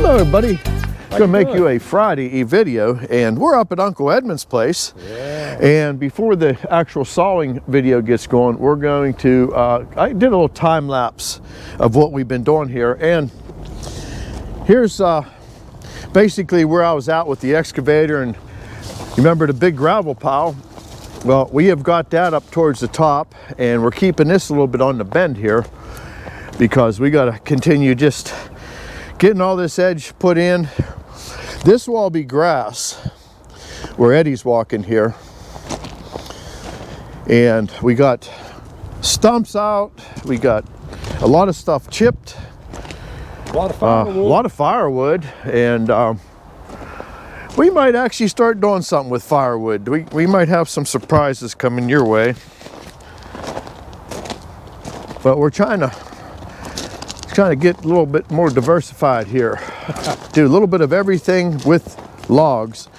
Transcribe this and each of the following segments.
Hello everybody. Gonna make you a Friday video, and we're up at Uncle Edmonds' place. Yeah. And before the actual sawing video gets going, we're going to I did a little time lapse of what we've been doing here, and here's basically where I was out with the excavator. And remember the big gravel pile? Well, we have got that up towards the top, and we're keeping this a little bit on the bend here because we got to continue just getting all this edge put in. This will all be grass where Eddie's walking here, and we got stumps out, we got a lot of stuff chipped, A lot of firewood. And we might actually start doing something with firewood. We might have some surprises coming your way, but we're trying to get a little bit more diversified here. Do a little bit of everything with logs.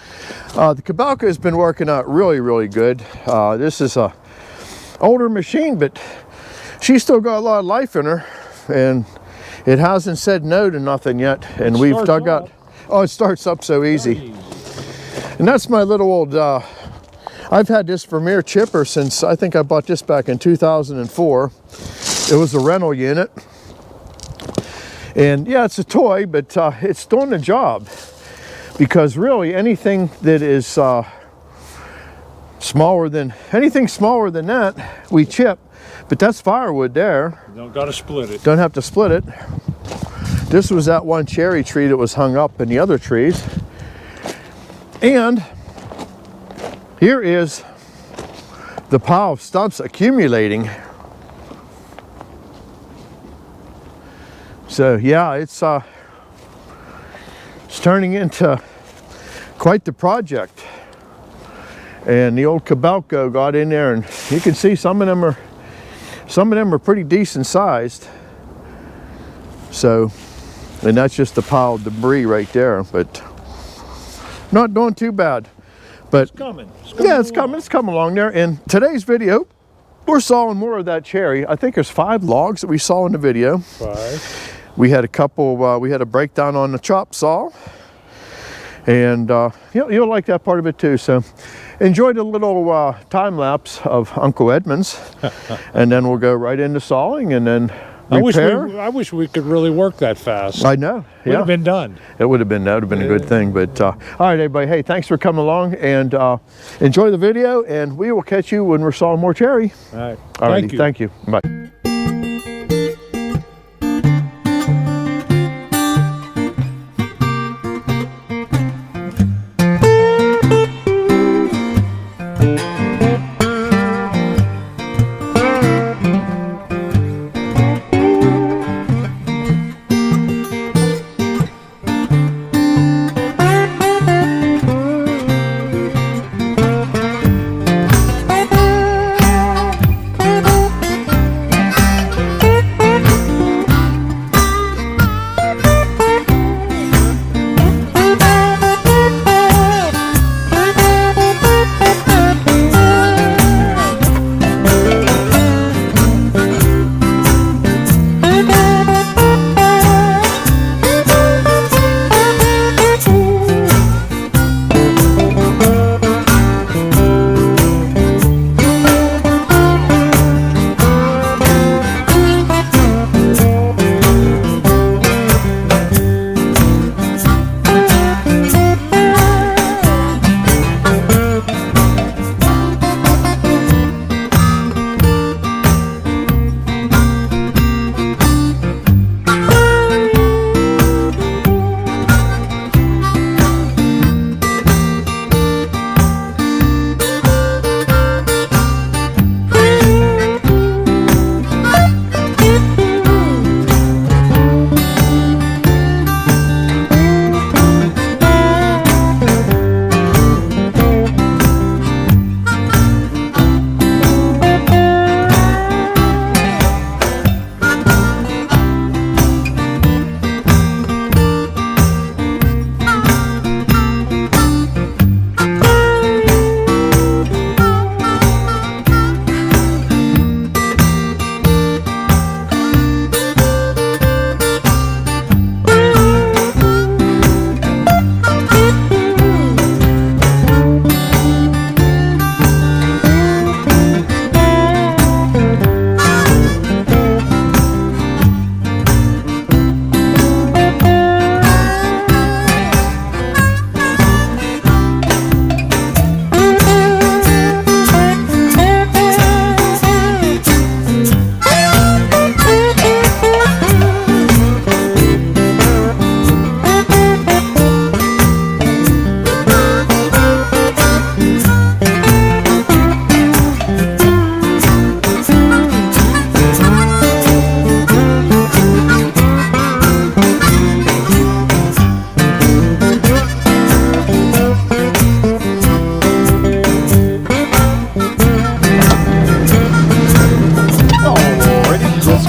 The Cabalca has been working out really good. This is a older machine, but she's still got a lot of life in her, and it hasn't said no to nothing yet. And we've dug out. Oh, it starts up so easy. And that's my little old, I've had this Vermeer chipper since, I think I bought this back in 2004. It was a rental unit. And yeah, it's a toy, but it's doing the job, because really anything that is smaller than that, we chip. But that's firewood there. You don't got to split it. Don't have to split it. This was that one cherry tree that was hung up in the other trees. And here is the pile of stumps accumulating. So yeah, it's turning into quite the project. And the old Cabalco got in there, and you can see some of them are pretty decent sized. So, and that's just a pile of debris right there, but not doing too bad. But It's coming. It's coming along there. In today's video, we're sawing more of that cherry. I think there's 5 logs that we saw in the video. 5. We had a couple, we had a breakdown on the chop saw, and you'll like that part of it too. So enjoy the little time lapse of Uncle Edmonds, and then we'll go right into sawing and then repair. I wish we could really work that fast. I know. Would have been done. It would have been a good thing. But all right, everybody. Hey, thanks for coming along, and enjoy the video, and we will catch you when we're sawing more cherry. All right. All right. Thank you. Bye.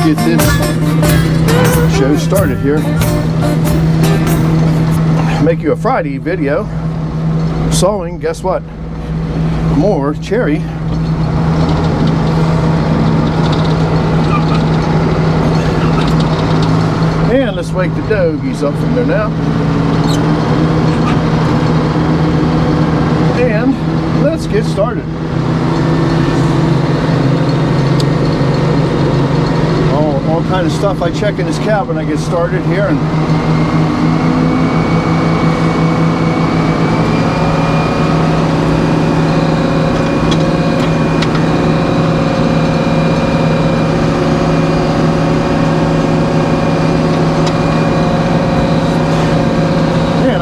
get this show started here. Make you a Friday video. Sawing, guess what? More cherry. And let's wake the doggies up from there now. And let's get started. All kind of stuff I check in this cabin. I get started here and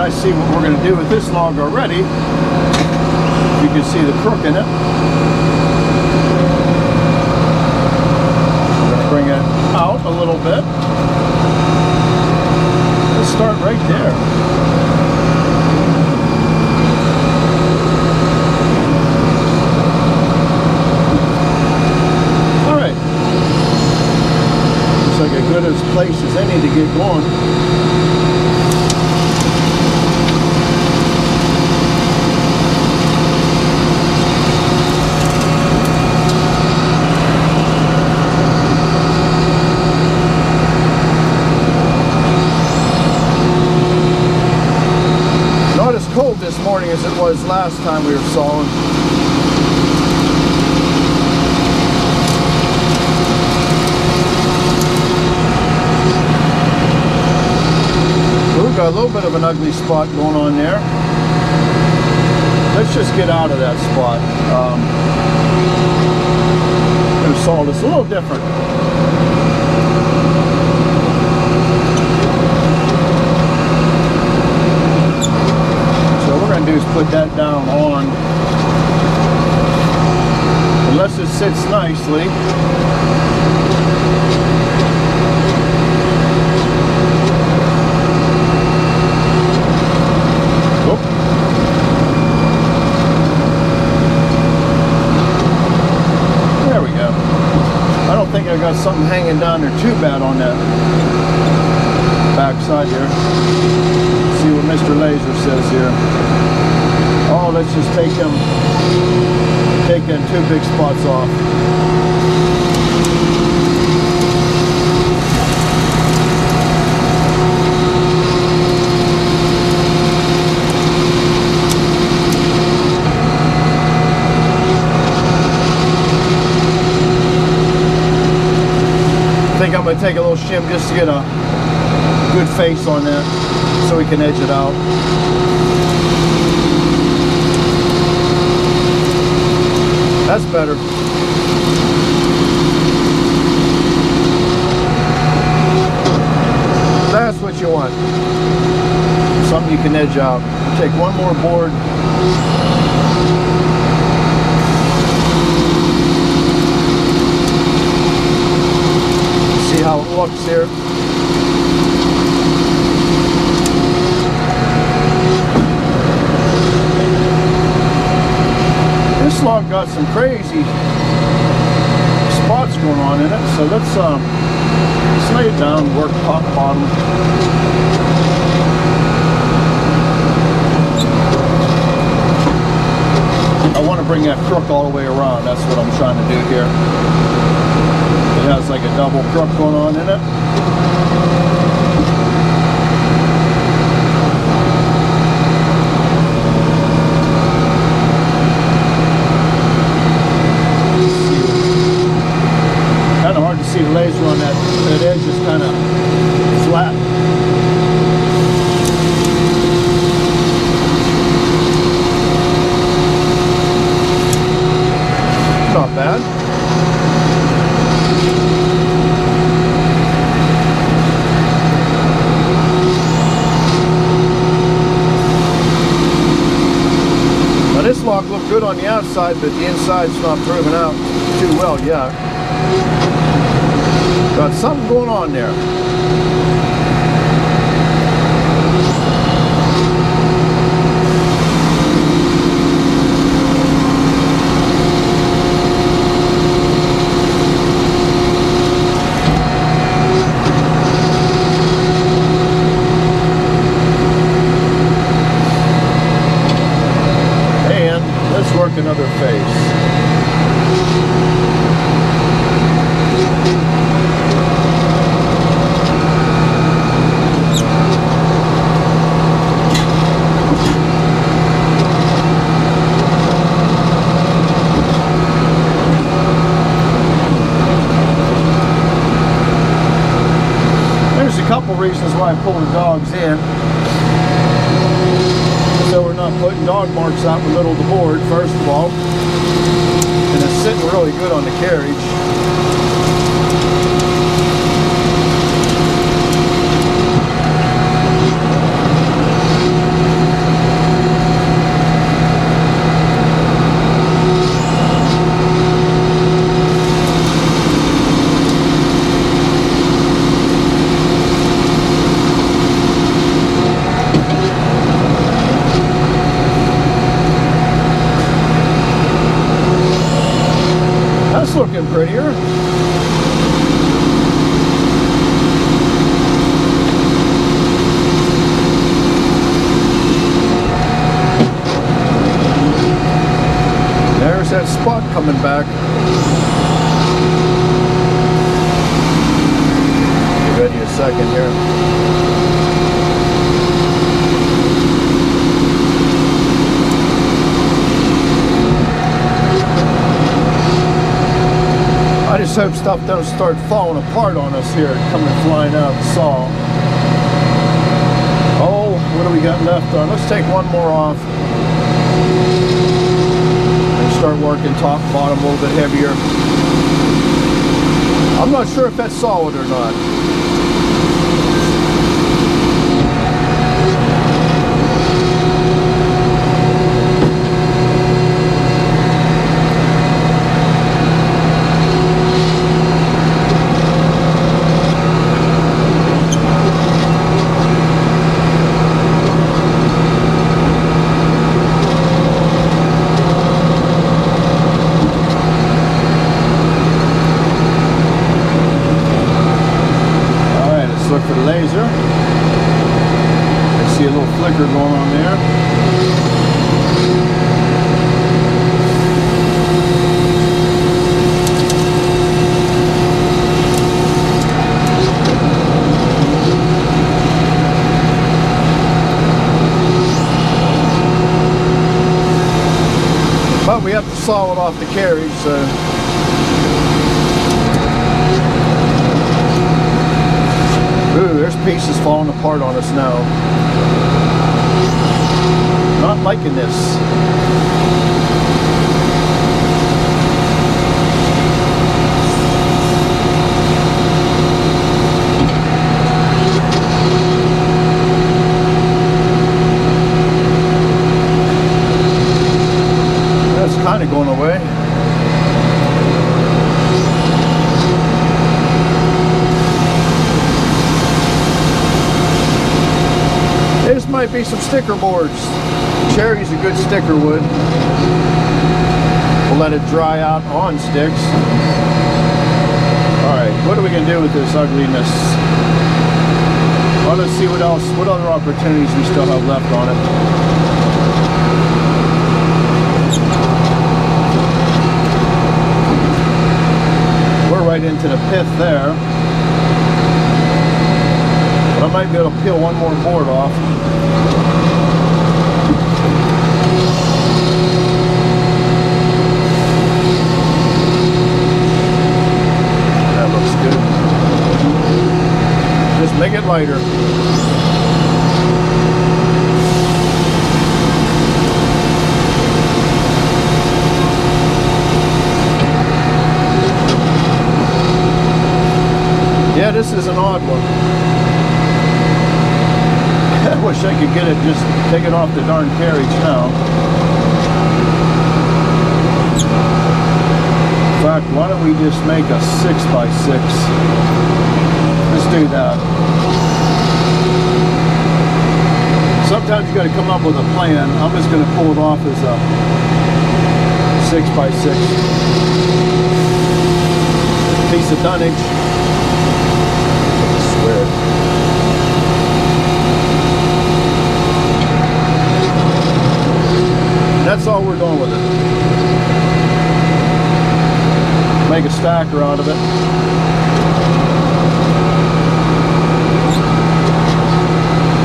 I see what we're going to do with this log already. You can see the crook in it. I'm going to bring it out a little bit. Let's start right there. All right. Looks like a good as place as any to get going. Cold this morning as it was last time we were sawing. We've got a little bit of an ugly spot going on there. Let's just get out of that spot. I'm going to saw this a little different. Do is put that down on, unless it sits nicely. Oop. There we go. I don't think I got something hanging down there too bad on that back side here. See what Mr. Laser says here. Oh, let's just take them two big spots off. I think I'm going to take a little shim just to get a good face on that so we can edge it out. That's better. That's what you want. Something you can edge out. Take one more board. See how it looks here. This log got some crazy spots going on in it, so let's lay it down, work top bottom. I want to bring that crook all the way around. That's what I'm trying to do here. It has like a double crook going on in it. Kind of hard to see the laser on that edge is kind of flat. Not bad. Now this log looked good on the outside, but the inside's not proven out too well yet. Got something going on there. a couple reasons why I pull the dogs in. So we're not putting dog marks out in the middle of the board, first of all. And it's sitting really good on the carriage. That's looking prettier. There's that spot coming back. Give Eddie a second here. I just hope stuff don't start falling apart on us here, coming flying out of the saw. Oh, what do we got left on? Let's take one more off. And start working top and bottom a little bit heavier. I'm not sure if that's solid or not. Look for the laser. I see a little flicker going on there. But we have to saw it off the carriage, so ooh, there's pieces falling apart on us now. Not liking this. That's kind of going away. This might be some sticker boards. Cherry's a good sticker wood. We'll let it dry out on sticks. Alright, what are we going to do with this ugliness? Well, let's see what else, what other opportunities we still have left on it. We're right into the pith there. I might be able to peel one more board off. That looks good. Just make it lighter. Yeah, this is an odd one. I wish I could get it, just take it off the darn carriage now. In fact, why don't we just make a 6x6? Let's do that. Sometimes you got to come up with a plan. I'm just going to pull it off as a 6x6 piece of dunnage. I swear. That's all we're doing with it. Make a stacker out of it.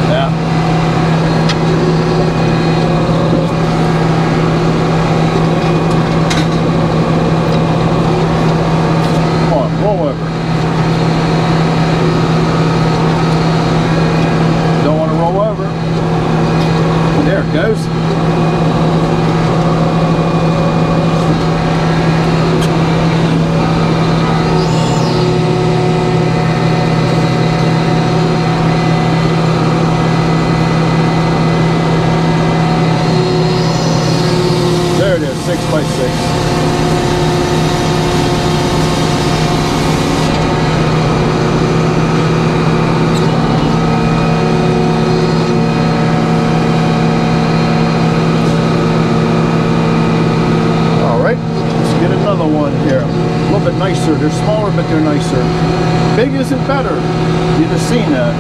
Yeah. Come on, roll over. nicer. Big isn't better. You'd have seen that.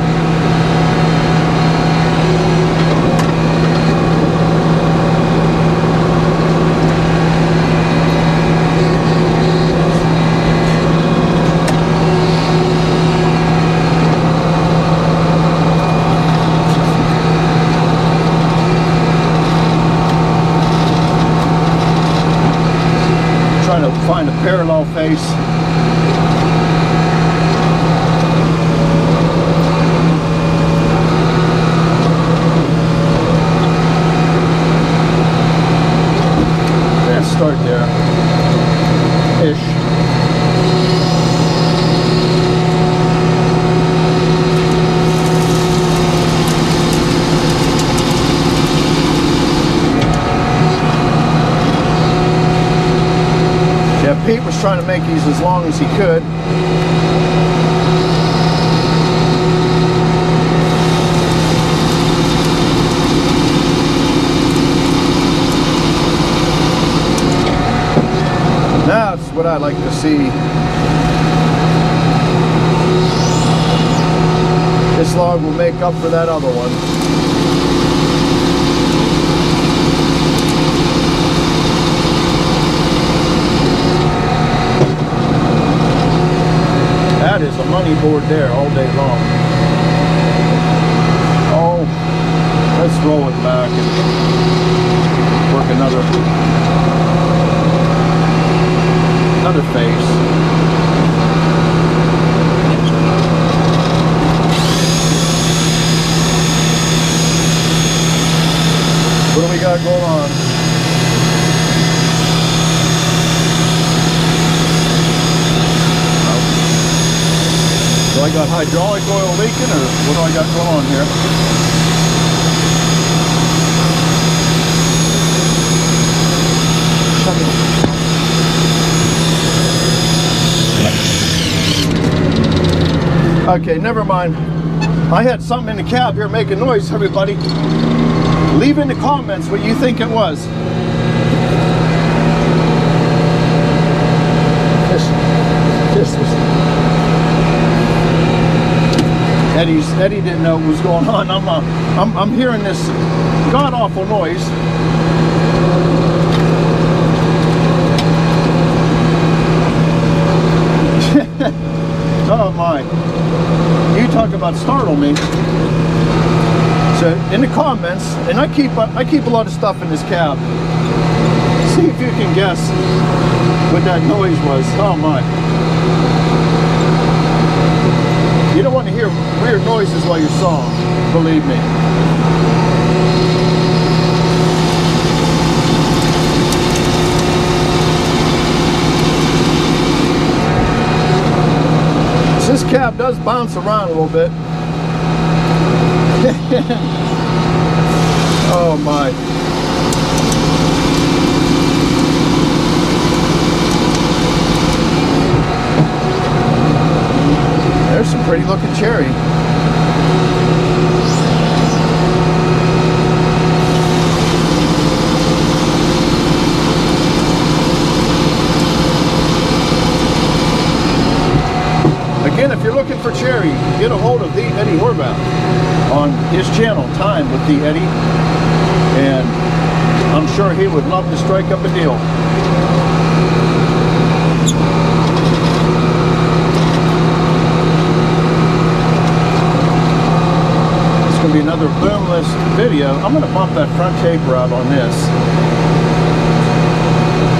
Trying to find a parallel face. Let's start there. Ish. Yeah, Pete was trying to make these as long as he could. That's what I like to see. This log will make up for that other one. That is a money board there all day long. Oh, let's roll it back and work another face. What do we got going on? Do I got hydraulic oil leaking, or what do I got going on here? Okay, never mind. I had something in the cab here making noise, everybody. Leave in the comments what you think it was. This was... Eddie didn't know what was going on. I'm hearing this god-awful noise. Oh my. You talk about startle me. So in the comments, and I keep a lot of stuff in this cab. See if you can guess what that noise was. Oh my. You don't want to hear weird noises while you're sawing, believe me. This cab does bounce around a little bit. Oh my. There's some pretty looking cherry. Again, if you're looking for cherry, get a hold of the Eddie Horvath on his channel, Time with the Eddie, and I'm sure he would love to strike up a deal. It's going to be another boomless video. I'm going to bump that front taper out on this.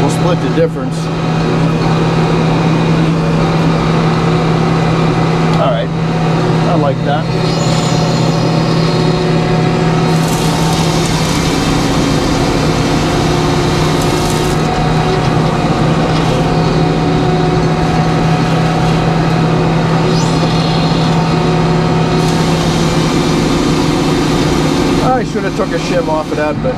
We'll split the difference. Alright, I like that. I should have took a shim off of that, but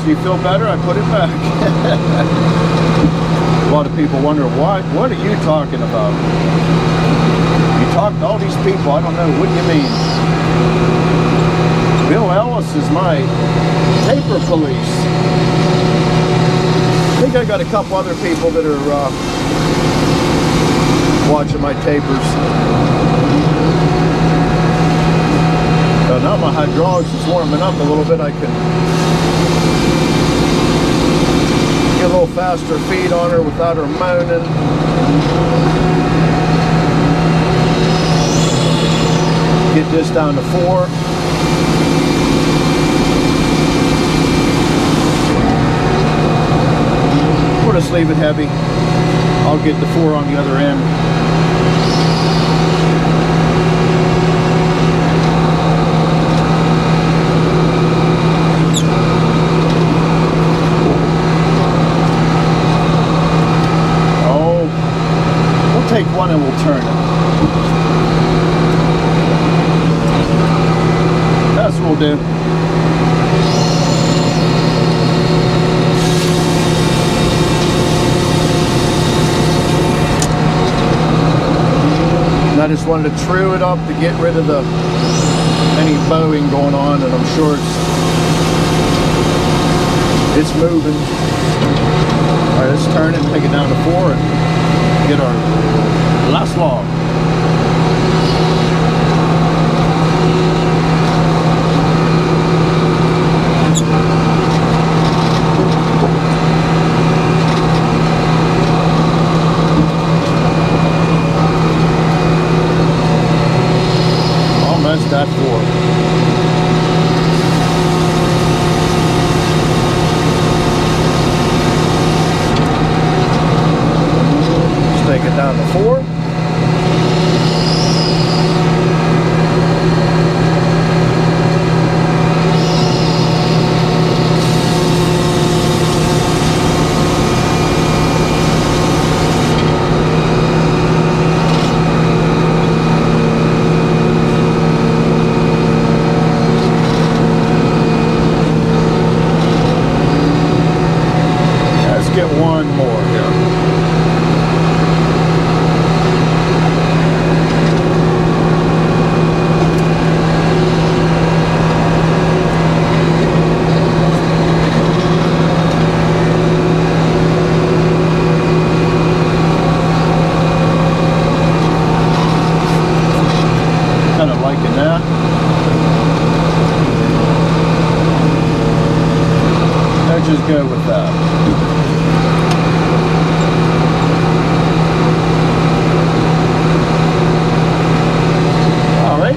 you feel better, I put it back. A lot of people wonder, what are you talking about? You talk to all these people, I don't know, what do you mean? Bill Ellis is my taper police. I think I got a couple other people that are watching my tapers. Now my hydraulics is warming up a little bit. I can get a little faster feed on her without her moaning. Get this down to 4. We'll just leave it heavy. I'll get the 4 on the other end. Take one and we'll turn it. That's what we'll do. And I just wanted to true it up to get rid of any bowing going on, and I'm sure it's moving. All right, let's turn it and take it down to 4 and get our last log. Almost at 4. Take it down to 4. Let's get one more here. Just go with that. All right.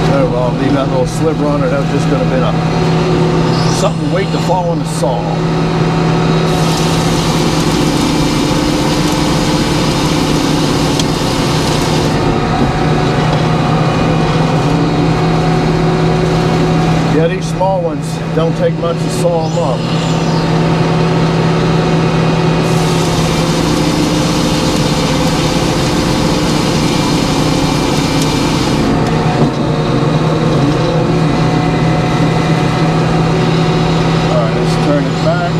Oh, well, I'll leave that little sliver on it. That was just going to be something waiting to fall on the saw. Yeah, these small ones don't take much to saw them up. All right, let's turn it back.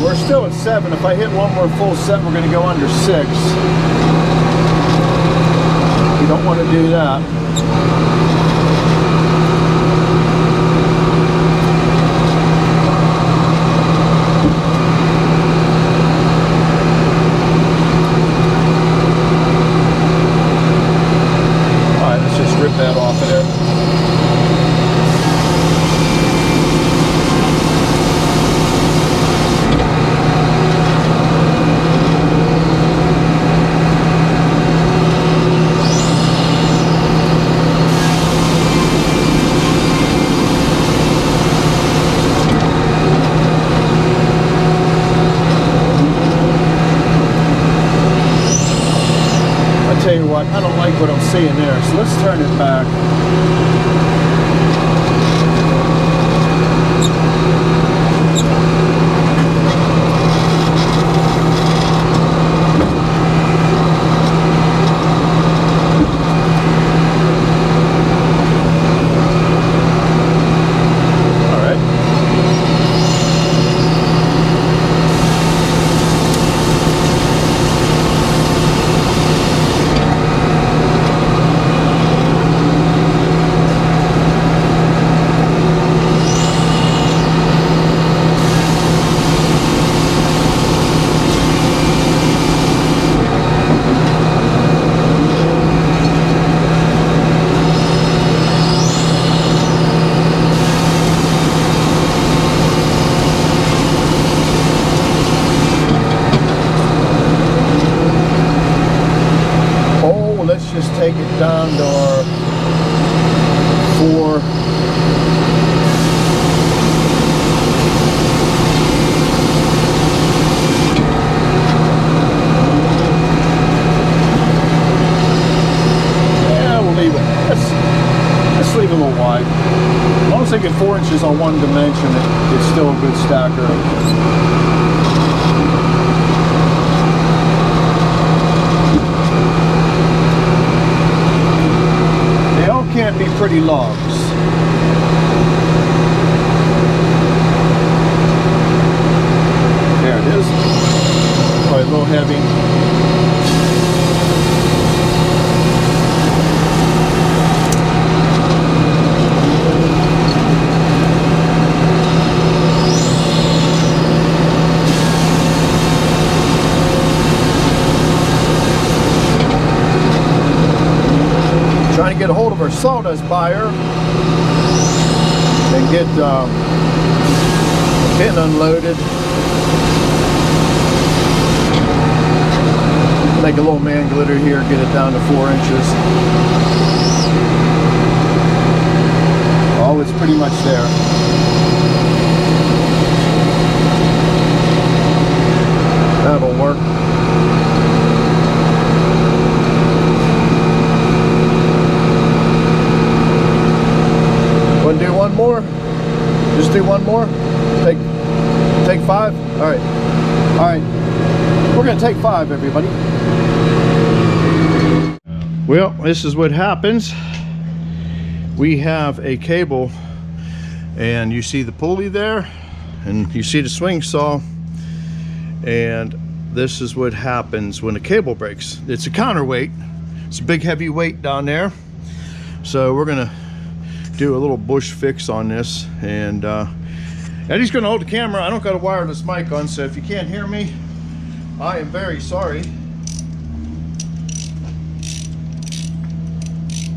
We're still at 7. If I hit one more full set, we're going to go under 6. Don't want to do that. Alright, let's just rip that off of there. Tell you what, I don't like what I'm seeing there, so let's turn it back. Just take it down to our 4. Yeah, we'll leave it. Let's leave it a little wide. As long as I get 4 inches on one dimension, it's still a good stacker. Can't be pretty logs. There it is. Probably a little heavy. Trying to get a hold of our sawdust buyer and get the bin unloaded. Make a little man glitter here, get it down to 4 inches. Oh, it's pretty much there. That'll work. Want to do one more? Just do one more? Take 5? Alright. Alright. We're going to take 5, everybody. Well, this is what happens. We have a cable, and you see the pulley there, and you see the swing saw, and this is what happens when the cable breaks. It's a counterweight. It's a big heavy weight down there. So we're going to do a little bush fix on this, and Eddie's going to hold the camera. I don't got a wireless mic on, so if you can't hear me, I am very sorry.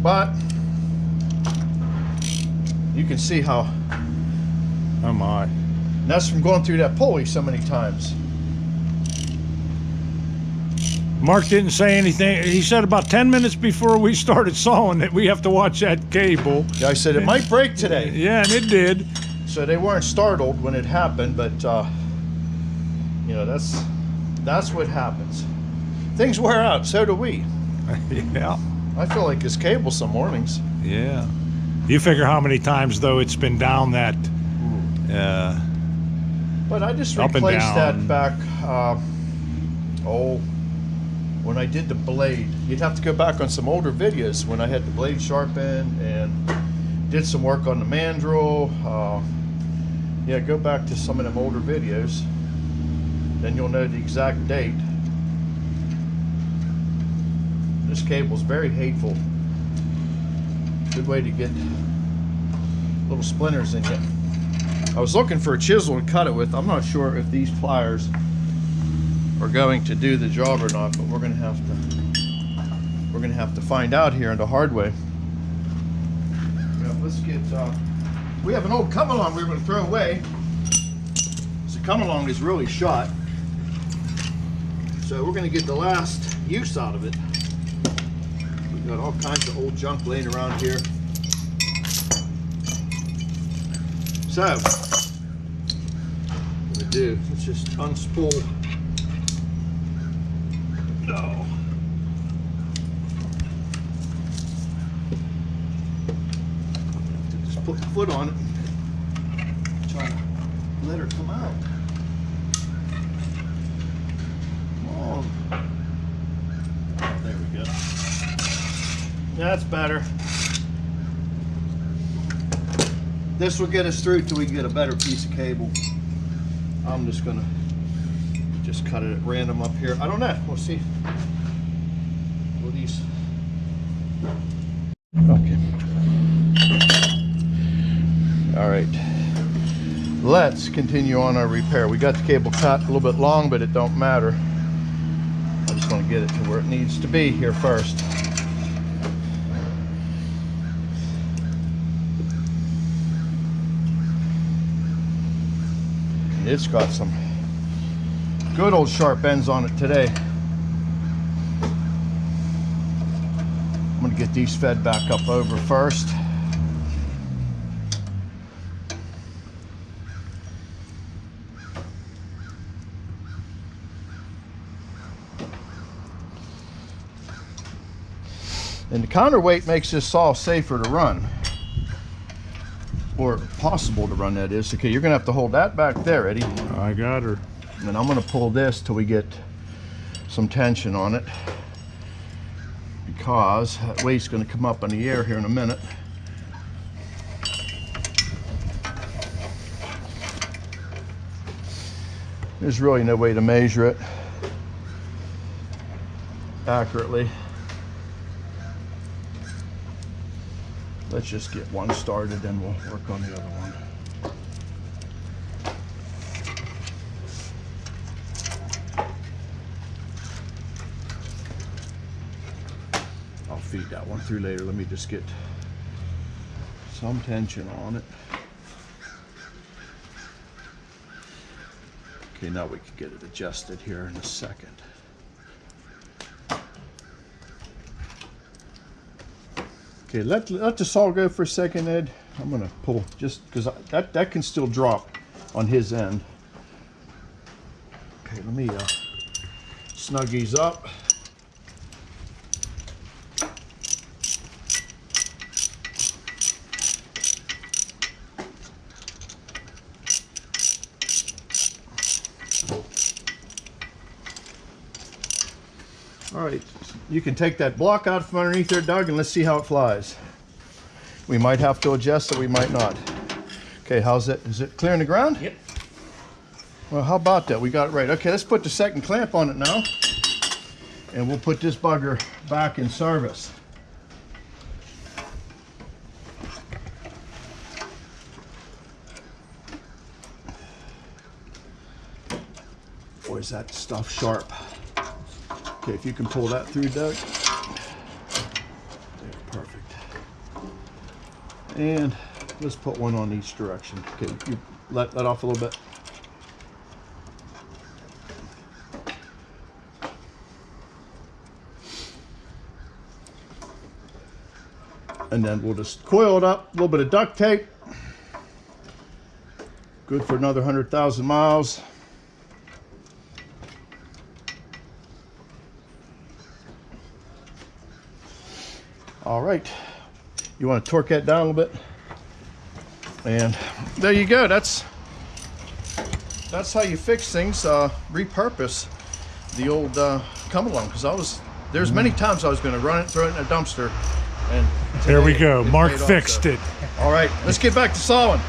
But you can see how, oh my, and that's from going through that pulley so many times. Mark didn't say anything. He said about 10 minutes before we started sawing that we have to watch that cable. I said it might break today. Yeah, and it did. So they weren't startled when it happened, but you know, that's what happens. Things wear out, so do we. Yeah. I feel like this cable some mornings. Yeah. You figure how many times though it's been down that but I just up replaced and down. that back when I did the blade. You'd have to go back on some older videos when I had the blade sharpened and did some work on the mandrel. Yeah, go back to some of them older videos, then you'll know the exact date. This cable is very hateful. Good way to get little splinters in it. I was looking for a chisel to cut it with. I'm not sure if these pliers are going to do the job or not, but we're gonna have to find out here in the hard way. Yeah, let's get. We have an old come-along we were going to throw away. So the come-along is really shot, so we're going to get the last use out of it. We've got all kinds of old junk laying around here. So, what I'm going to do, let's just unspool. No. Just put the foot on it. Try to let her come out. Oh, there we go. That's better. This will get us through till we get a better piece of cable. I'm just gonna cut it at random up here. I don't know. We'll see. Will these? Okay. All right. Let's continue on our repair. We got the cable cut a little bit long, but it don't matter. I just want to get it to where it needs to be here first. It's got some good old sharp ends on it today. I'm going to get these fed back up over first. And the counterweight makes this saw safer to run. Or possible to run, that is. Okay, you're gonna have to hold that back there, Eddie. I got her. And I'm gonna pull this till we get some tension on it, because that weight's gonna come up in the air here in a minute. There's really no way to measure it accurately. Let's just get one started, then we'll work on the other one. I'll feed that one through later. Let me just get some tension on it. Okay, now we can get it adjusted here in a second. Okay, let the saw go for a second, Ed. I'm gonna pull, just because that can still drop on his end. Okay, let me snug these up. All right, you can take that block out from underneath there, Doug, and let's see how it flies. We might have to adjust it, we might not. Okay, how's it? Is it clearing the ground? Yep. Well, how about that? We got it right. Okay, let's put the second clamp on it now, and we'll put this bugger back in service. Boy, is that stuff sharp. Okay, if you can pull that through, Doug. There, perfect. And let's put one on each direction. Okay, you let that off a little bit. And then we'll just coil it up, a little bit of duct tape. Good for another 100,000 miles. All right, you want to torque that down a little bit, and there you go. That's how you fix things. Repurpose the old come along, because there's many times I was going to run it, throw it in a dumpster, and There we go. Mark fixed it. All right, let's get back to sawing.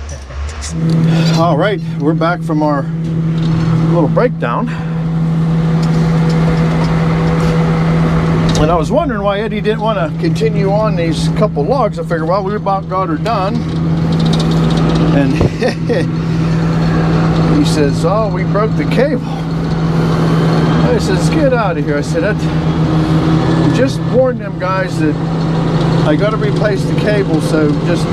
All right, we're back from our little breakdown. And I was wondering why Eddie didn't want to continue on these couple logs. I figured, well, we about got her done. And he says, oh, we broke the cable. I says, get out of here. I said, just warn them guys that I got to replace the cable, so just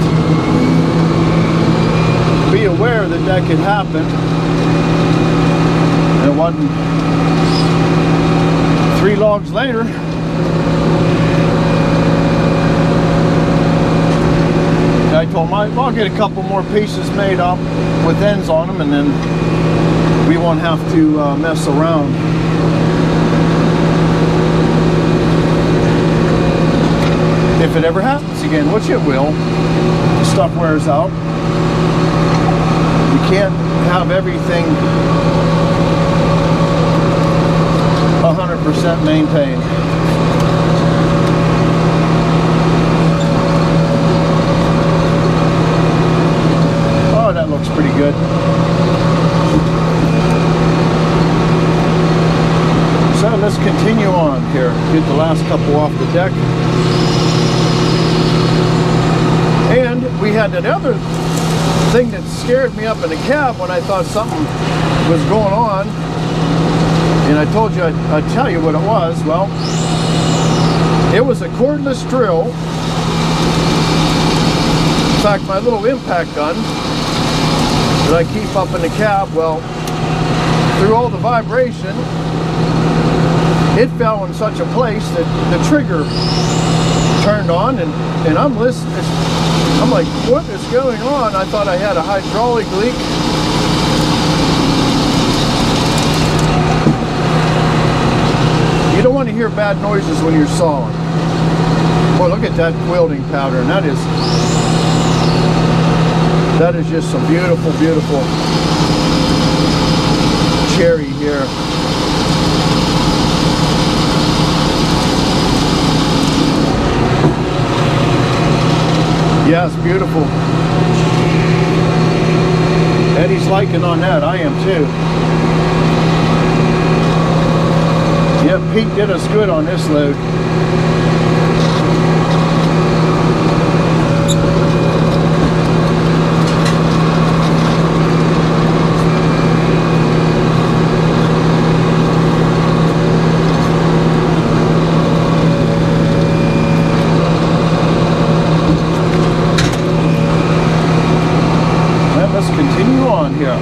be aware that that could happen. And it wasn't 3 logs later. I told him I'll get a couple more pieces made up with ends on them, and then we won't have to mess around. If it ever happens again, which it will, the stuff wears out. You can't have everything 100% maintained. Oh, that looks pretty good. So let's continue on here. Get the last couple off the deck. And we had that other thing that scared me up in the cab when I thought something was going on. And I told you I'd tell you what it was. Well, it was a cordless drill. In fact, my little impact gun that I keep up in the cab, well, through all the vibration, it fell in such a place that the trigger turned on, and I'm listening. I'm like, what is going on? I thought I had a hydraulic leak. You don't want to hear bad noises when you're sawing. Boy, look at that welding powder, and that is just some beautiful, beautiful cherry here. Yeah, it's beautiful. Eddie's liking on that. I am too. Yep, Pete did us good on this load. Continue on here.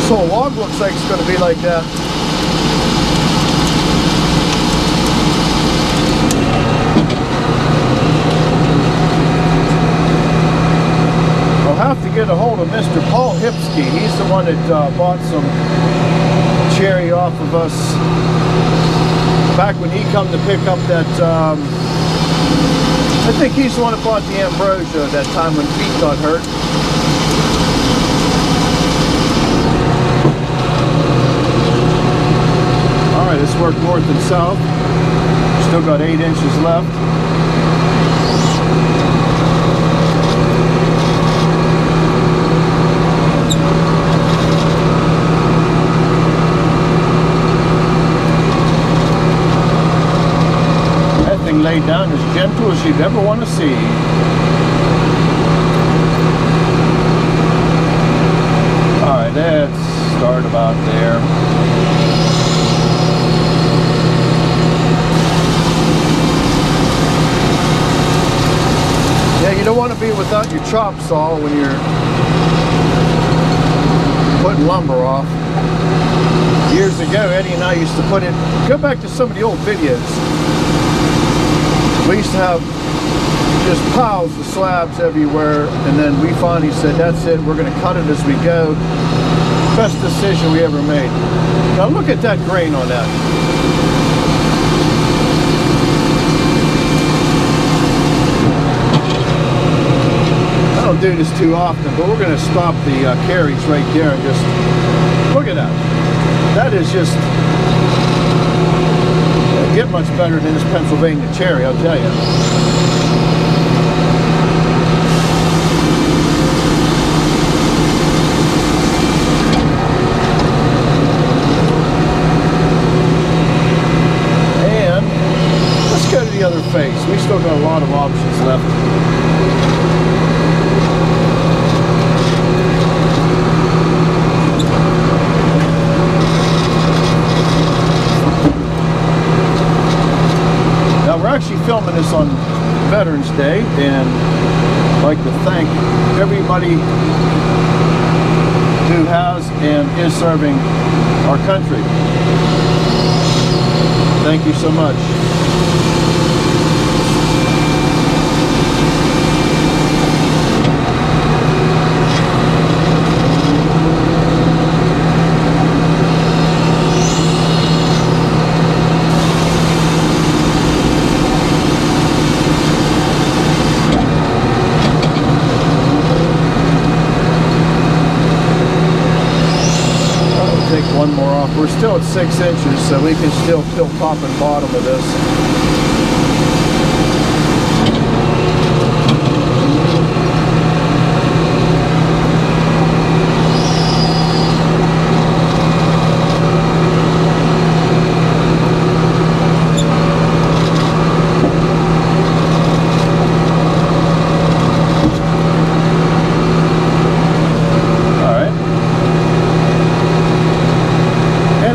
So a log looks like it's going to be like that. Have to get a hold of Mr. Paul Hipsky. He's the one that bought some cherry off of us back when he come to pick up that I think he's the one that bought the ambrosia that time when Pete got hurt. Alright, let's work north and south. Still got 8 inches left. Laid down as gentle as you'd ever want to see. Alright, let's start about there. Yeah, you don't want to be without your chop saw when you're putting lumber off. Years ago, Eddie and I used to put it, go back to some of the old videos. We used to have just piles of slabs everywhere, and then we finally said, that's it, we're going to cut it as we go. Best decision we ever made. Now look at that grain on that. I don't do this too often, but we're going to stop the carries right there and just look at that. That is just, doesn't get much better than this Pennsylvania cherry, I'll tell you. And let's go to the other face. We still got a lot of options left. We're actually filming this on Veterans Day, and I'd like to thank everybody who has and is serving our country. Thank you so much. One more off. We're still at 6 inches, so we can still peel top and bottom of this.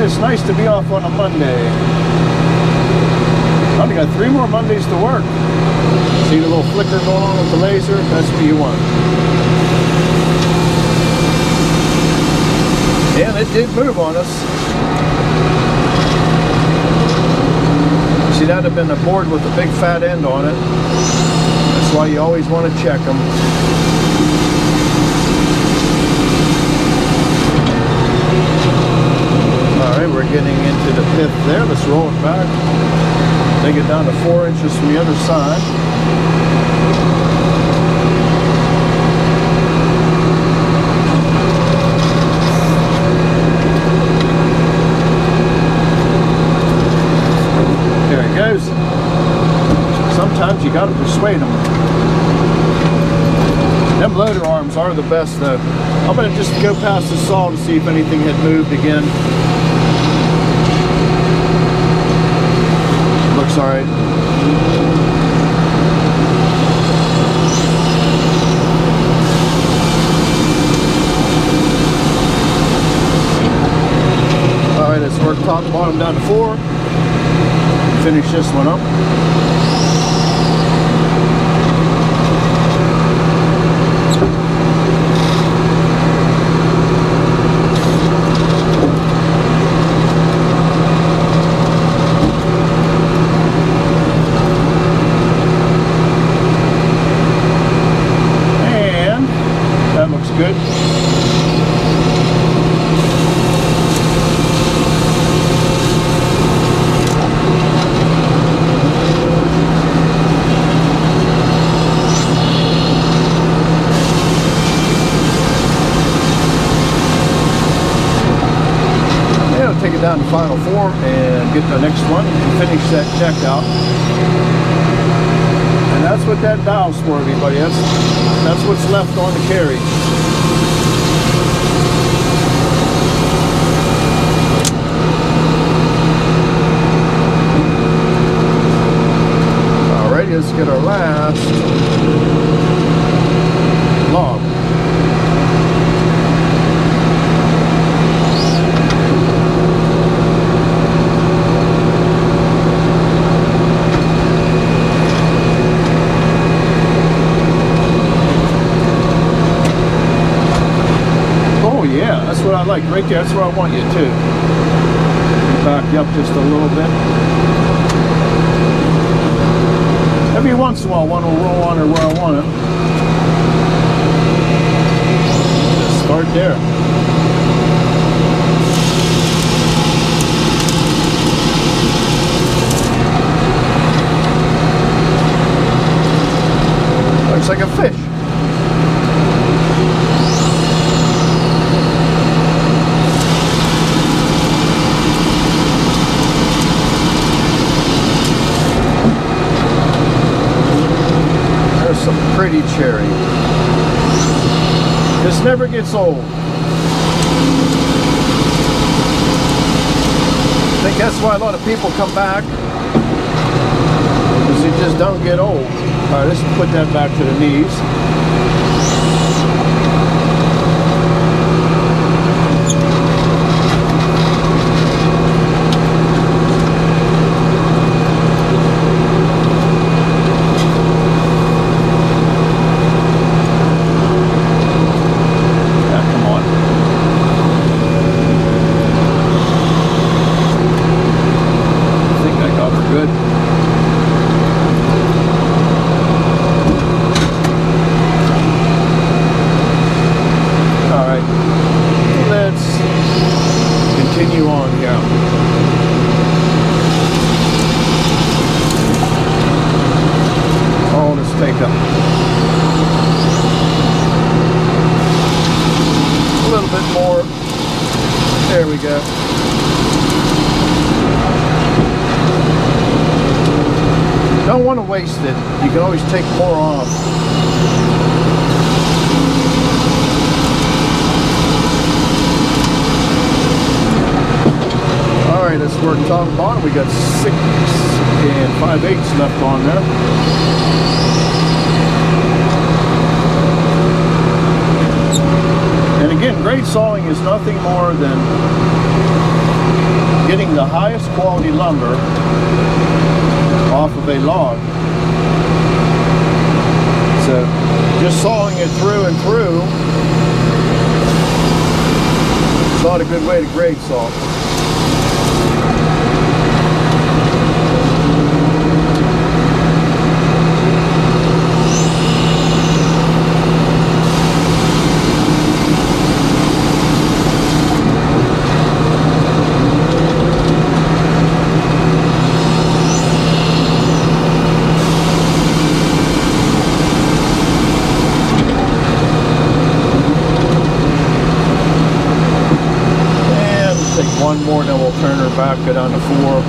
It's nice to be off on a Monday. I only got 3 more Mondays to work. See the little flicker going on with the laser? That's P1. And it did move on us. See, that'd have been a board with a big fat end on it. That's why you always want to check them. Alright, we're getting into the pith there. Let's roll it back. Take it down to 4 inches from the other side. There it goes. Sometimes you got to persuade them. Them loader arms are the best though. I'm going to just go past the saw to see if anything had moved again. Looks alright. Alright, let's work top and bottom down to 4. Finish this one up. Good. Now take it down to final form and get the next one and finish that check out. And that's what that dial's for, everybody. That's what's left on the carriage. Alrighty, let's get our last log. That's what I like right there. That's where I want you to. Back you up just a little bit. Every once in a while, one will roll on her where I want it. Just start there. Looks like a fish. pretty cherry. This never gets old. I think that's why a lot of people come back, because they just don't get old. All right, let's put that back to the knees. There we go. Don't want to waste it. You can always take more off. All right, let's work top and bottom. We got 6 5/8 left on there. And again, grade sawing is nothing more than getting the highest quality lumber off of a log. So just sawing it through and through is not a good way to grade saw. One more, then we'll turn her back, go down to 4.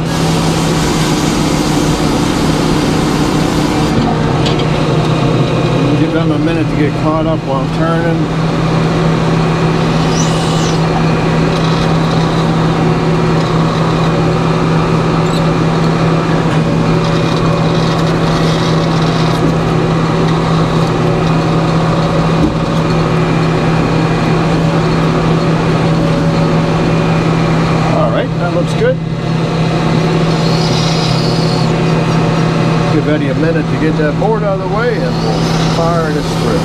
Give them a minute to get caught up while I'm turning. Looks good. Give Eddie a minute to get that board out of the way and we'll fire this through.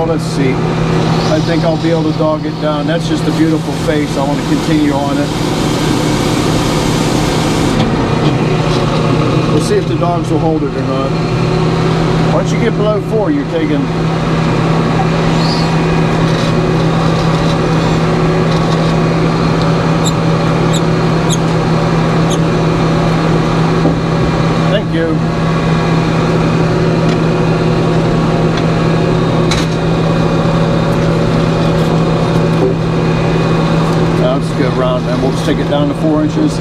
Let's see. I think I'll be able to dog it down. That's just a beautiful face. I want to continue on it. We'll see if the dogs will hold it or not. Once you get below 4, you're taking... Thank you. Go around and we'll just take it down to 4 inches.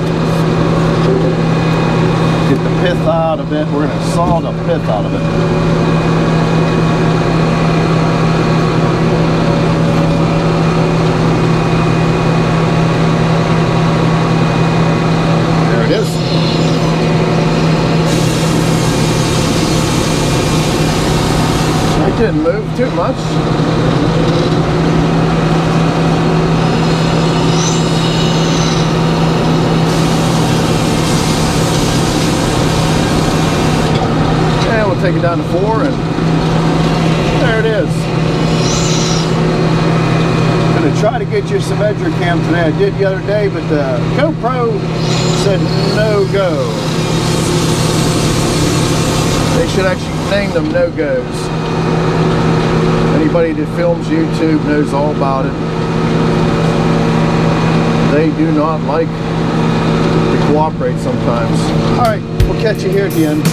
Get the pith out of it. We're going to saw the pith out of it. There it is. It didn't move too much. Take it down to 4 and there it is. I'm going to try to get you some edger cam today. I did the other day, but the GoPro said no go. They should actually name them no-goes. Anybody that films YouTube knows all about it. They do not like to cooperate sometimes. All right, we'll catch you here at the end.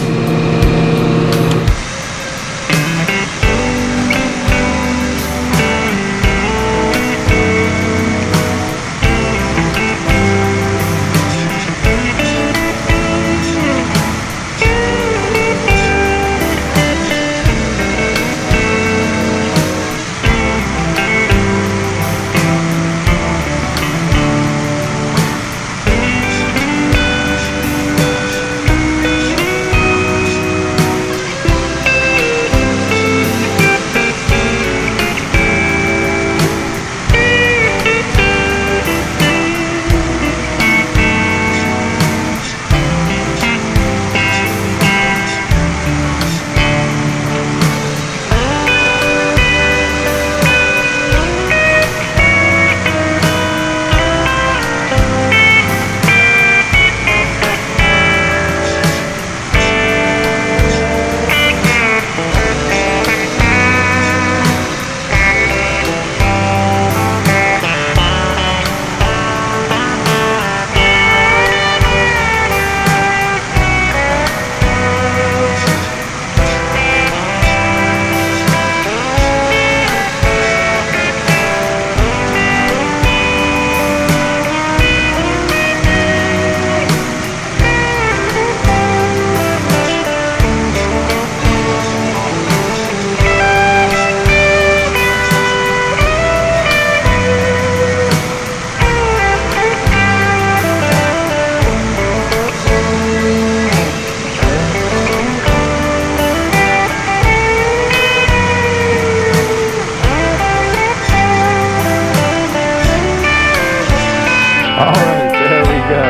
All right, there we go.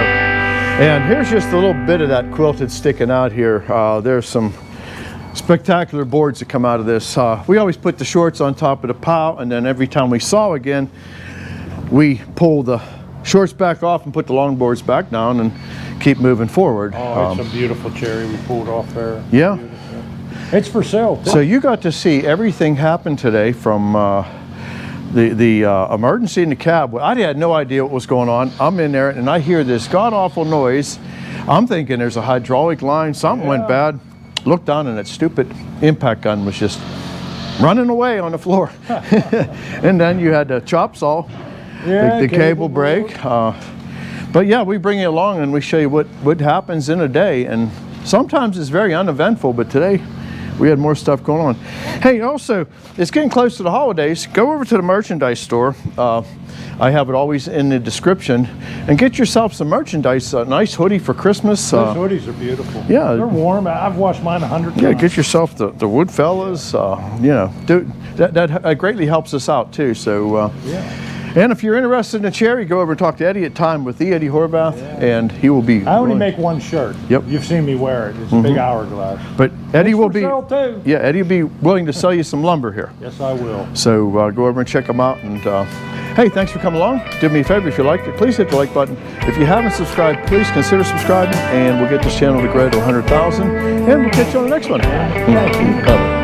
And here's just a little bit of that quilted sticking out here. There's some spectacular boards that come out of this. We always put the shorts on top of the pile, and then every time we saw again, we pull the shorts back off and put the long boards back down and keep moving forward. Oh, it's a beautiful cherry we pulled off there. Yeah. Beautiful. It's for sale too. So you got to see everything happen today, from the emergency in the cab. I had no idea what was going on. I'm in there and I hear this god-awful noise. I'm thinking there's a hydraulic line, something went bad. Looked down and that stupid impact gun was just running away on the floor. And then you had the chop saw, the cable break. But yeah, we bring you along and we show you what happens in a day. And sometimes it's very uneventful, but today we had more stuff going on. Hey, also, it's getting close to the holidays. Go over to the merchandise store. I have it always in the description. And get yourself some merchandise, a nice hoodie for Christmas. Those hoodies are beautiful. Yeah. They're warm. I've washed mine 100 times. Yeah, get yourself the Woodfellas. You know, that greatly helps us out too. So, yeah. And if you're interested in a cherry, go over and talk to Eddie at Time with the Eddie Horvath, and he will be. I only make one shirt. Yep. You've seen me wear it. It's a big hourglass. But Eddie will be. Sale too. Yeah, Eddie will be willing to sell you some lumber here. Yes, I will. So go over and check them out. And hey, thanks for coming along. Do me a favor, if you liked it, please hit the like button. If you haven't subscribed, please consider subscribing, and we'll get this channel to grow to 100,000. And we'll catch you on the next one. Thank you. Bye.